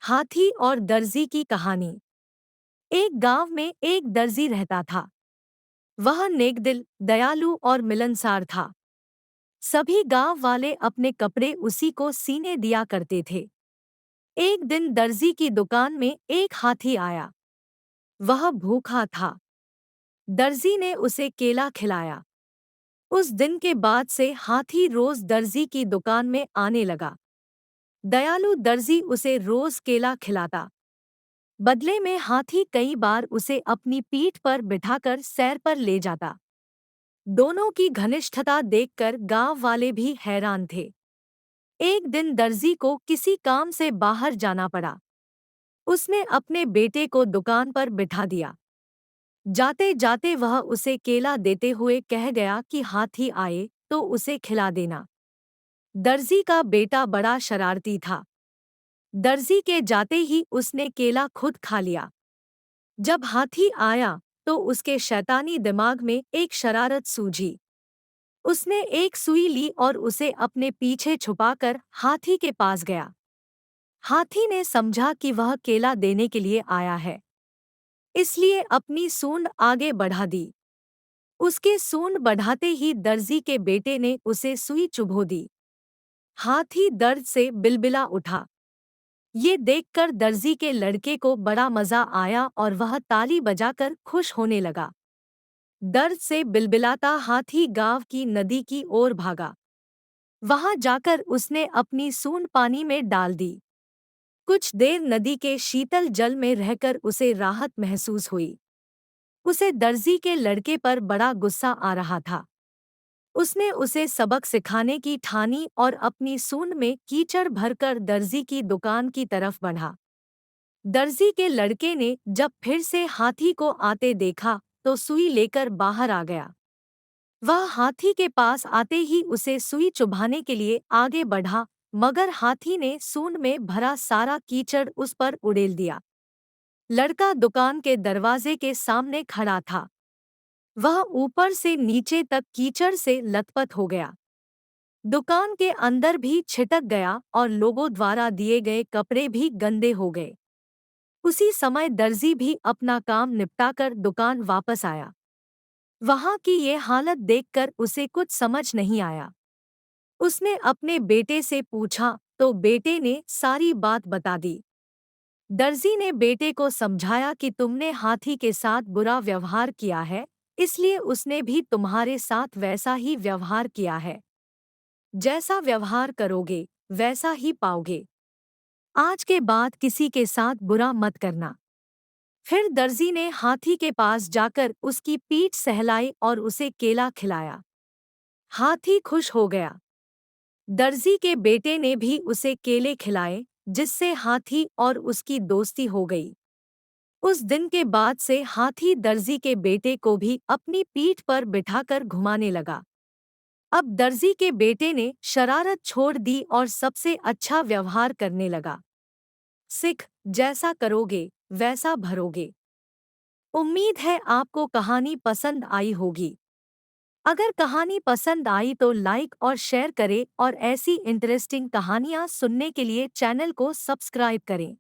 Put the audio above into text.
हाथी और दर्जी की कहानी। एक गांव में एक दर्जी रहता था। वह नेकदिल, दयालु और मिलनसार था। सभी गांव वाले अपने कपड़े उसी को सीने दिया करते थे। एक दिन दर्जी की दुकान में एक हाथी आया। वह भूखा था। दर्जी ने उसे केला खिलाया। उस दिन के बाद से हाथी रोज दर्जी की दुकान में आने लगा। दयालु दर्जी उसे रोज केला खिलाता। बदले में हाथी कई बार उसे अपनी पीठ पर बिठाकर सैर पर ले जाता। दोनों की घनिष्ठता देखकर गांव वाले भी हैरान थे। एक दिन दर्जी को किसी काम से बाहर जाना पड़ा। उसने अपने बेटे को दुकान पर बिठा दिया। जाते जाते वह उसे केला देते हुए कह गया कि हाथी आए तो उसे खिला देना। दर्जी का बेटा बड़ा शरारती था। दर्जी के जाते ही उसने केला खुद खा लिया। जब हाथी आया तो उसके शैतानी दिमाग में एक शरारत सूझी। उसने एक सुई ली और उसे अपने पीछे छुपाकर हाथी के पास गया। हाथी ने समझा कि वह केला देने के लिए आया है, इसलिए अपनी सूंड आगे बढ़ा दी। उसके सूंड बढ़ाते ही दर्जी के बेटे ने उसे सुई चुभो दी। हाथी दर्द से बिलबिला उठा। ये देखकर दर्जी के लड़के को बड़ा मजा आया और वह ताली बजाकर खुश होने लगा। दर्द से बिलबिलाता हाथी गांव की नदी की ओर भागा। वहां जाकर उसने अपनी सूंड पानी में डाल दी। कुछ देर नदी के शीतल जल में रहकर उसे राहत महसूस हुई। उसे दर्जी के लड़के पर बड़ा गुस्सा आ रहा था। उसने उसे सबक सिखाने की ठानी और अपनी सूंड में कीचड़ भरकर दर्जी की दुकान की तरफ बढ़ा। दर्जी के लड़के ने जब फिर से हाथी को आते देखा तो सुई लेकर बाहर आ गया। वह हाथी के पास आते ही उसे सुई चुभाने के लिए आगे बढ़ा, मगर हाथी ने सूंड में भरा सारा कीचड़ उस पर उड़ेल दिया। लड़का दुकान के दरवाजे के सामने खड़ा था। वह ऊपर से नीचे तक कीचड़ से लथपथ हो गया। दुकान के अंदर भी छिटक गया और लोगों द्वारा दिए गए कपड़े भी गंदे हो गए। उसी समय दर्जी भी अपना काम निपटाकर दुकान वापस आया। वहां की ये हालत देखकर उसे कुछ समझ नहीं आया। उसने अपने बेटे से पूछा तो बेटे ने सारी बात बता दी। दर्जी ने बेटे को समझाया कि तुमने हाथी के साथ बुरा व्यवहार किया है, इसलिए उसने भी तुम्हारे साथ वैसा ही व्यवहार किया है। जैसा व्यवहार करोगे वैसा ही पाओगे। आज के बाद किसी के साथ बुरा मत करना। फिर दर्जी ने हाथी के पास जाकर उसकी पीठ सहलाई और उसे केला खिलाया। हाथी खुश हो गया। दर्जी के बेटे ने भी उसे केले खिलाए, जिससे हाथी और उसकी दोस्ती हो गई। उस दिन के बाद से हाथी दर्जी के बेटे को भी अपनी पीठ पर बिठाकर घुमाने लगा। अब दर्जी के बेटे ने शरारत छोड़ दी और सबसे अच्छा व्यवहार करने लगा। सिख, जैसा करोगे वैसा भरोगे। उम्मीद है आपको कहानी पसंद आई होगी। अगर कहानी पसंद आई तो लाइक और शेयर करें और ऐसी इंटरेस्टिंग कहानियाँ सुनने के लिए चैनल को सब्सक्राइब करें।